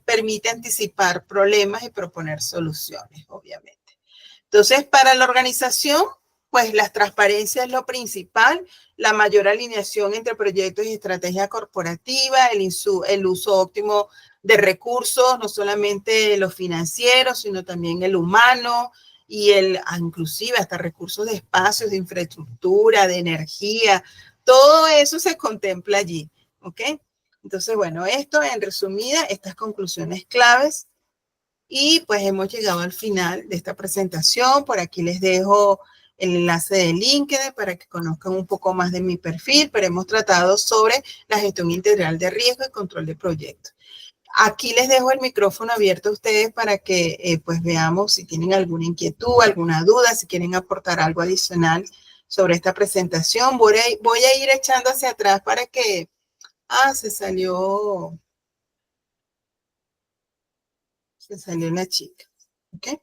permite anticipar problemas y proponer soluciones, obviamente. Entonces, para la organización, pues la transparencia es lo principal, la mayor alineación entre proyectos y estrategia corporativa, el uso óptimo de recursos, no solamente los financieros, sino también el humano y inclusive hasta recursos de espacios, de infraestructura, de energía, todo eso se contempla allí, ¿ok? Entonces, bueno, esto en resumida, estas conclusiones claves. Y pues hemos llegado al final de esta presentación. Por aquí les dejo el enlace de LinkedIn para que conozcan un poco más de mi perfil, pero hemos tratado sobre la gestión integral de riesgo y control de proyectos. Aquí les dejo el micrófono abierto a ustedes para que pues veamos si tienen alguna inquietud, alguna duda, si quieren aportar algo adicional sobre esta presentación. Voy a ir echando hacia atrás para que... se salió una chica. ¿Ok?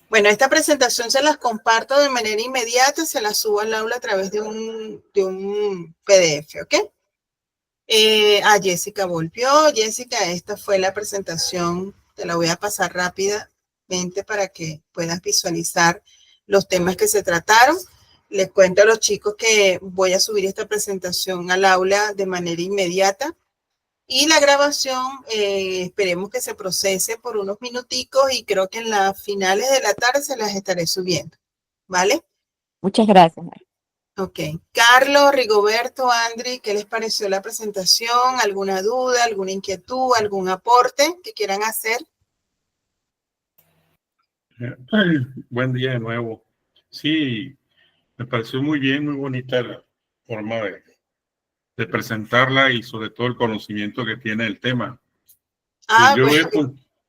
Bueno, esta presentación se las comparto de manera inmediata, se las subo al aula a través de un PDF, ¿ok? Jessica volvió. Jessica, esta fue la presentación, te la voy a pasar rápidamente para que puedas visualizar los temas que se trataron. Les cuento a los chicos que voy a subir esta presentación al aula de manera inmediata. Y la grabación, esperemos que se procese por unos minuticos y creo que en las finales de la tarde se las estaré subiendo, ¿vale? Muchas gracias, Maestra. Ok. Carlos, Rigoberto, Andri, ¿qué les pareció la presentación? ¿Alguna duda, alguna inquietud, algún aporte que quieran hacer? Buen día de nuevo. Sí, me pareció muy bien, muy bonita la forma de presentarla y sobre todo el conocimiento que tiene el tema. Yo voy a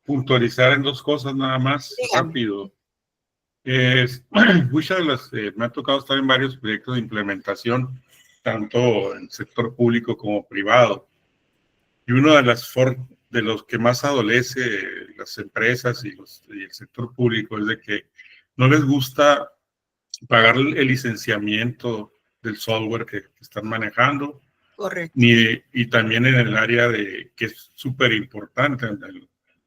puntualizar en dos cosas nada más, rápido. Muchas de las, me ha tocado estar en varios proyectos de implementación, tanto en el sector público como privado. Y uno de los que más adolece las empresas y el sector público es de que no les gusta pagar el licenciamiento del software que están manejando. Correcto. Y también en el área que es súper importante,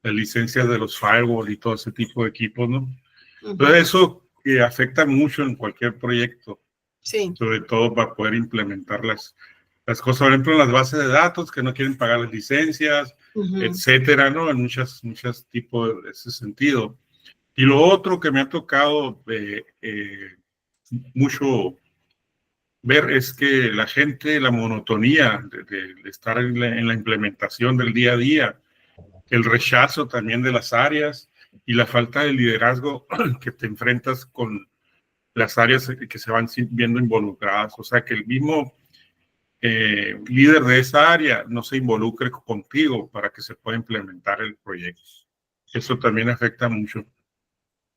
las licencias de los firewall y todo ese tipo de equipos, ¿no? Entonces eso que afecta mucho en cualquier proyecto, sí, sobre todo para poder implementar las cosas, por ejemplo, en las bases de datos que no quieren pagar las licencias, etcétera, ¿no? En muchos tipos de ese sentido. Y lo otro que me ha tocado mucho ver es que la gente, la monotonía de estar en la implementación del día a día, el rechazo también de las áreas y la falta de liderazgo que te enfrentas con las áreas que se van viendo involucradas. O sea, que el mismo líder de esa área no se involucre contigo para que se pueda implementar el proyecto. Eso también afecta mucho.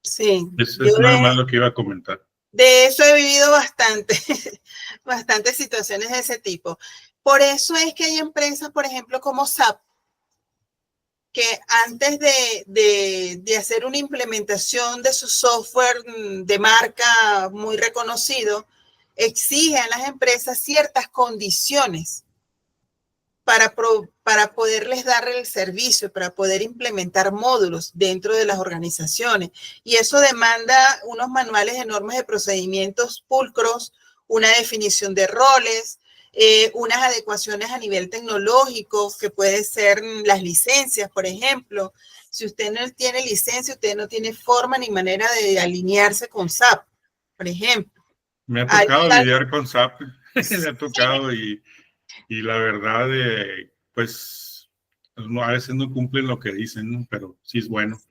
Sí. Eso es nada más lo que iba a comentar. De eso he vivido bastantes situaciones de ese tipo. Por eso es que hay empresas, por ejemplo, como SAP, que antes de hacer una implementación de su software de marca muy reconocido, exige a las empresas ciertas condiciones para poderles dar el servicio, para poder implementar módulos dentro de las organizaciones. Y eso demanda unos manuales de normas de procedimientos pulcros, una definición de roles, unas adecuaciones a nivel tecnológico, que puede ser las licencias, por ejemplo. Si usted no tiene licencia, usted no tiene forma ni manera de alinearse con SAP, por ejemplo. Me ha tocado lidiar con SAP, me ha tocado y la verdad, pues a veces no cumplen lo que dicen, ¿no? Pero sí es bueno.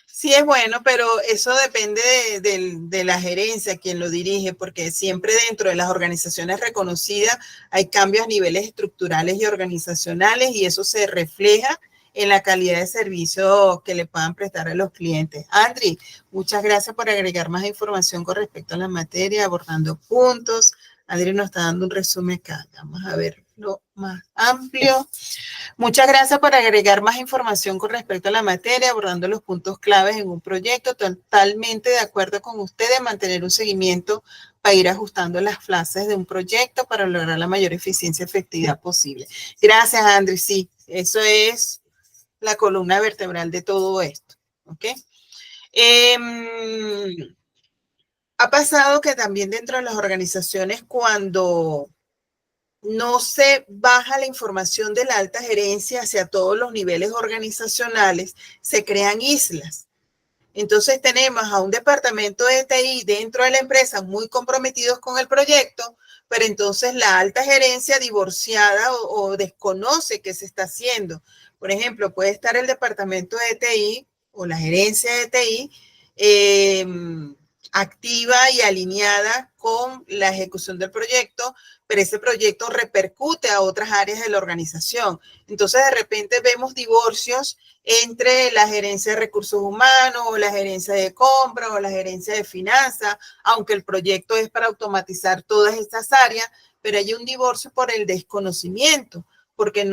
Sí es bueno, pero eso depende de la gerencia, quien lo dirige, porque siempre dentro de las organizaciones reconocidas hay cambios a niveles estructurales y organizacionales y eso se refleja en la calidad de servicio que le puedan prestar a los clientes. Andri, muchas gracias por agregar más información con respecto a la materia, abordando puntos. Andri nos está dando un resumen acá. Vamos a verlo más amplio. Muchas gracias por agregar más información con respecto a la materia, abordando los puntos claves en un proyecto. Totalmente de acuerdo con ustedes, mantener un seguimiento para ir ajustando las fases de un proyecto para lograr la mayor eficiencia y efectividad posible. Gracias, Andri. Sí, eso es la columna vertebral de todo esto. ¿Ok? Ha pasado que también dentro de las organizaciones, cuando no se baja la información de la alta gerencia hacia todos los niveles organizacionales, se crean islas. Entonces tenemos a un departamento de TI dentro de la empresa muy comprometidos con el proyecto, pero entonces la alta gerencia divorciada o desconoce qué se está haciendo. Por ejemplo, puede estar el departamento de TI o la gerencia de TI activa y alineada con la ejecución del proyecto, pero ese proyecto repercute a otras áreas de la organización. Entonces, de repente vemos divorcios entre la gerencia de recursos humanos o la gerencia de compra o la gerencia de finanzas, aunque el proyecto es para automatizar todas estas áreas, pero hay un divorcio por el desconocimiento, porque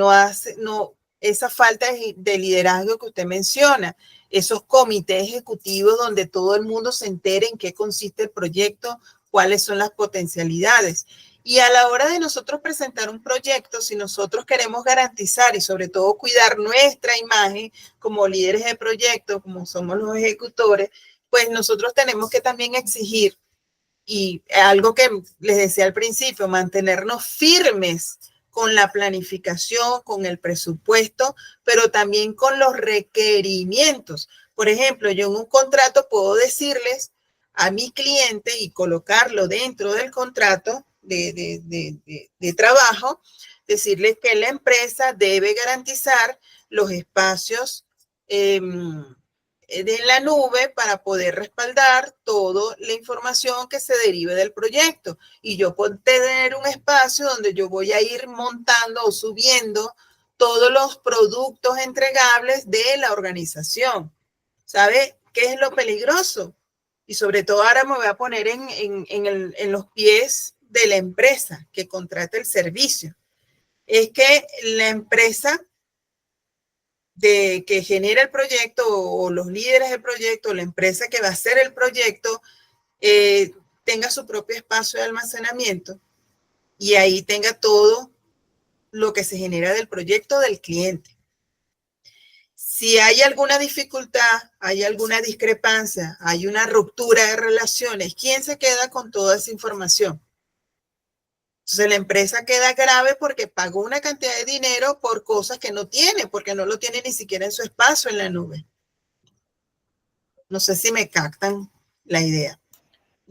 esa falta de liderazgo que usted menciona, esos comités ejecutivos donde todo el mundo se entere en qué consiste el proyecto, cuáles son las potencialidades. Y a la hora de nosotros presentar un proyecto, si nosotros queremos garantizar y sobre todo cuidar nuestra imagen como líderes de proyecto, como somos los ejecutores, pues nosotros tenemos que también exigir, y algo que les decía al principio, mantenernos firmes con la planificación, con el presupuesto, pero también con los requerimientos. Por ejemplo, yo en un contrato puedo decirles a mi cliente y colocarlo dentro del contrato de trabajo, decirles que la empresa debe garantizar los espacios de la nube para poder respaldar toda la información que se derive del proyecto. Y yo puedo tener un espacio donde yo voy a ir montando o subiendo todos los productos entregables de la organización. ¿Sabe qué es lo peligroso? Y sobre todo ahora me voy a poner en los pies de la empresa que contrata el servicio. Es que la empresa que genera el proyecto o los líderes del proyecto, la empresa que va a hacer el proyecto, tenga su propio espacio de almacenamiento y ahí tenga todo lo que se genera del proyecto del cliente. Si hay alguna dificultad, hay alguna discrepancia, hay una ruptura de relaciones, ¿quién se queda con toda esa información? Entonces la empresa queda grave porque pagó una cantidad de dinero por cosas que no tiene, porque no lo tiene ni siquiera en su espacio en la nube. No sé si me captan la idea.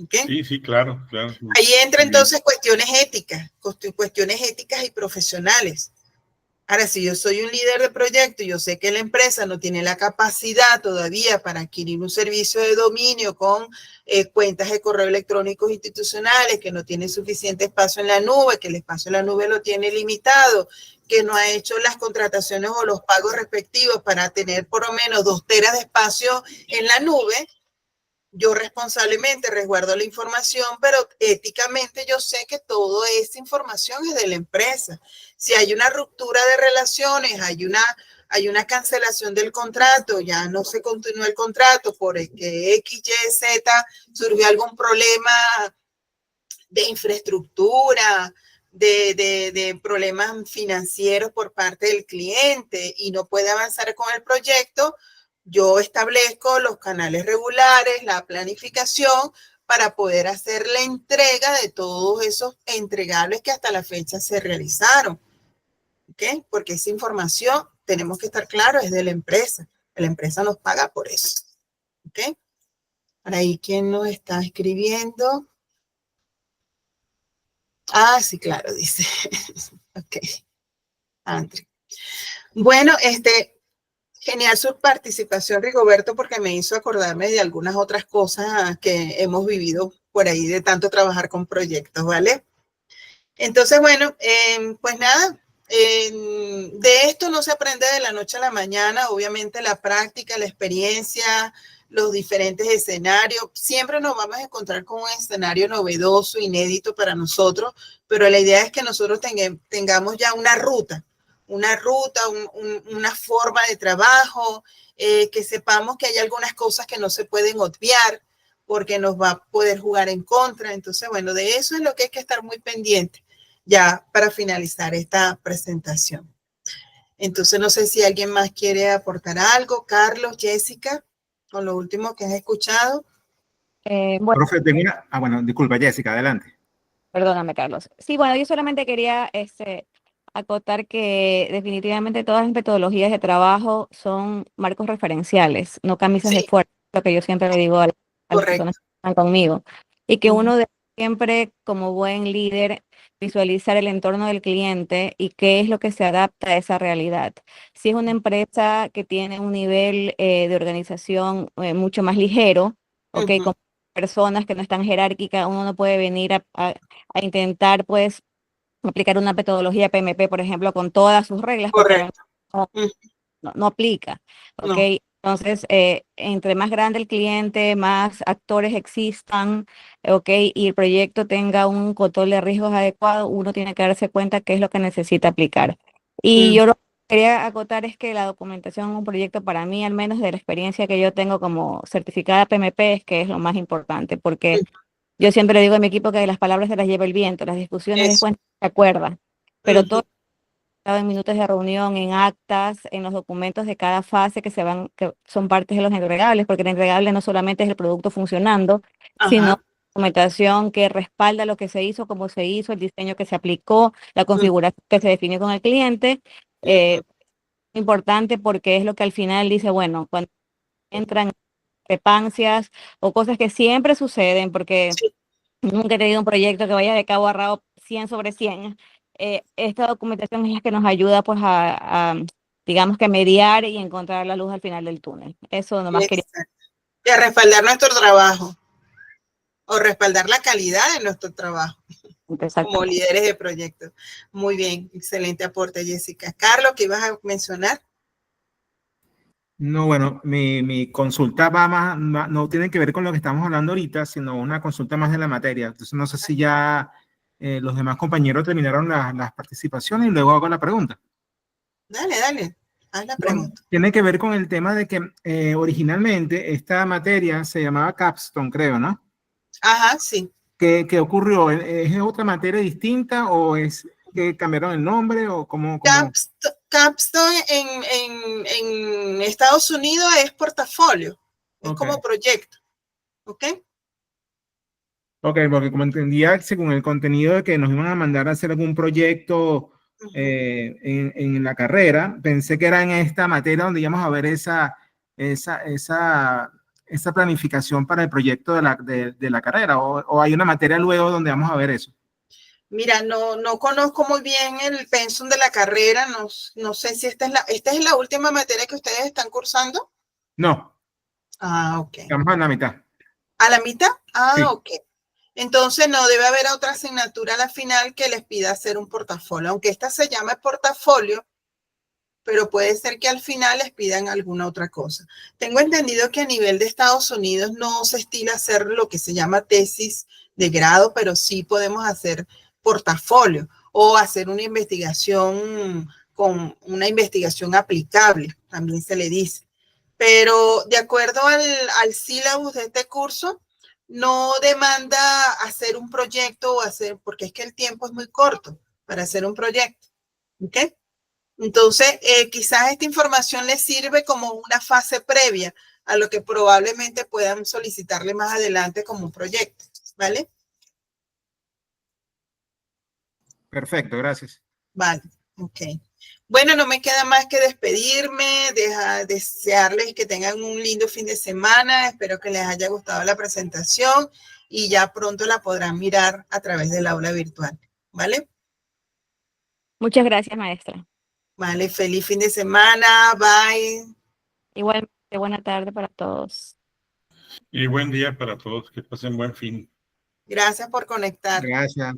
¿Okay? Sí, claro, claro. Ahí entra entonces cuestiones éticas y profesionales. Ahora, si yo soy un líder de proyecto y yo sé que la empresa no tiene la capacidad todavía para adquirir un servicio de dominio con cuentas de correo electrónicos institucionales, que no tiene suficiente espacio en la nube, que el espacio en la nube lo tiene limitado, que no ha hecho las contrataciones o los pagos respectivos para tener por lo menos 2 teras de espacio en la nube, yo responsablemente resguardo la información, pero éticamente yo sé que toda esa información es de la empresa. Si hay una ruptura de relaciones, hay una cancelación del contrato, ya no se continúa el contrato porque X, Y, Z, surgió algún problema de infraestructura, de problemas financieros por parte del cliente y no puede avanzar con el proyecto, yo establezco los canales regulares, la planificación para poder hacer la entrega de todos esos entregables que hasta la fecha se realizaron. ¿Ok? Porque esa información, tenemos que estar claros, es de la empresa. La empresa nos paga por eso. ¿Ok? Por ahí, ¿quién nos está escribiendo? Ah, sí, claro, dice. Ok. André. Bueno, genial su participación, Rigoberto, porque me hizo acordarme de algunas otras cosas que hemos vivido por ahí de tanto trabajar con proyectos, ¿vale? Entonces, bueno, pues nada, De esto no se aprende de la noche a la mañana, obviamente la práctica, la experiencia, los diferentes escenarios, siempre nos vamos a encontrar con un escenario novedoso, inédito para nosotros, pero la idea es que nosotros tengamos ya una ruta, una forma de trabajo, que sepamos que hay algunas cosas que no se pueden obviar porque nos va a poder jugar en contra. Entonces, bueno, de eso es lo que hay que estar muy pendiente ya para finalizar esta presentación. Entonces, no sé si alguien más quiere aportar algo. Carlos, Jessica, con lo último que has escuchado. Bueno, Profe, tengo una... Ah, bueno, disculpa, Jessica, adelante. perdóname, Carlos. Sí, bueno, yo solamente quería acotar que definitivamente todas las metodologías de trabajo son marcos referenciales, no camisas de Sí, fuerza, lo que yo siempre le digo a las personas correcto. que están conmigo. Y que uno debe siempre, como buen líder, visualizar el entorno del cliente y qué es lo que se adapta a esa realidad. Si es una empresa que tiene un nivel de organización mucho más ligero, ok, con personas que no están jerárquicas, uno no puede venir a intentar, pues, aplicar una metodología PMP, por ejemplo, con todas sus reglas, porque Correcto. no aplica, ¿ok? No. Entonces, entre más grande el cliente, más actores existan, ¿ok? Y el proyecto tenga un control de riesgos adecuado, uno tiene que darse cuenta qué es lo que necesita aplicar. Y yo lo que quería acotar es que la documentación en un proyecto, para mí, al menos de la experiencia que yo tengo como certificada PMP, es que es lo más importante, porque yo siempre le digo a mi equipo que las palabras se las lleva el viento, las discusiones Eso. después no se acuerdan, pero todo en minutos de reunión, en actas, en los documentos de cada fase que son partes de los entregables, porque el entregable no solamente es el producto funcionando, sino Ajá. documentación que respalda lo que se hizo, cómo se hizo, el diseño que se aplicó, la configuración que se definió con el cliente. Importante porque es lo que al final dice, bueno, cuando entran discrepancias o cosas que siempre suceden, porque Sí, nunca he tenido un proyecto que vaya de cabo a rabo 100 sobre 100. Esta documentación es la que nos ayuda pues digamos que mediar y encontrar la luz al final del túnel. Eso nomás quería. exacto. Y a respaldar nuestro trabajo o respaldar la calidad de nuestro trabajo como Exactamente. líderes de proyectos. Muy bien, excelente aporte, Jessica. Carlos, ¿qué ibas a mencionar? No, bueno, mi consulta va no tiene que ver con lo que estamos hablando ahorita, sino una consulta más de la materia. Entonces, no sé si ya los demás compañeros terminaron las participaciones y luego hago la pregunta. Dale, dale, haz la Bueno, pregunta. tiene que ver con el tema de que originalmente esta materia se llamaba Capstone, creo, ¿no? Ajá, sí. ¿Qué ocurrió? ¿Es otra materia distinta o es que cambiaron el nombre o cómo? Capstone en Estados Unidos es portafolio, es Ok. como proyecto, ¿ok? Ok, porque como entendía, según el contenido de que nos iban a mandar a hacer algún proyecto en la carrera, pensé que era en esta materia donde íbamos a ver esa planificación para el proyecto de la carrera, o hay una materia luego donde vamos a ver eso. Mira, no conozco muy bien el pensum de la carrera, no sé si esta es la última materia que ustedes están cursando. No, Ah, ok. estamos a la mitad. ¿A la mitad? Ah, Sí. ok. Entonces no debe haber otra asignatura a la final que les pida hacer un portafolio, aunque esta se llama portafolio, pero puede ser que al final les pidan alguna otra cosa. Tengo entendido que a nivel de Estados Unidos no se estila hacer lo que se llama tesis de grado, pero sí podemos hacer portafolio o hacer una investigación con una investigación aplicable, también se le dice. Pero de acuerdo al sílabus de este curso, no demanda hacer un proyecto o hacer, porque es que el tiempo es muy corto para hacer un proyecto. ¿Ok? Entonces, quizás esta información les sirve como una fase previa a lo que probablemente puedan solicitarle más adelante como un proyecto, ¿vale? Perfecto, gracias. Vale, ok. Bueno, no me queda más que despedirme, desearles que tengan un lindo fin de semana. Espero que les haya gustado la presentación y ya pronto la podrán mirar a través del aula virtual, ¿vale? Muchas gracias, maestra. Vale, feliz fin de semana, bye. Igualmente, buena tarde para todos. Y buen día para todos, que pasen buen fin. Gracias por conectar. Gracias.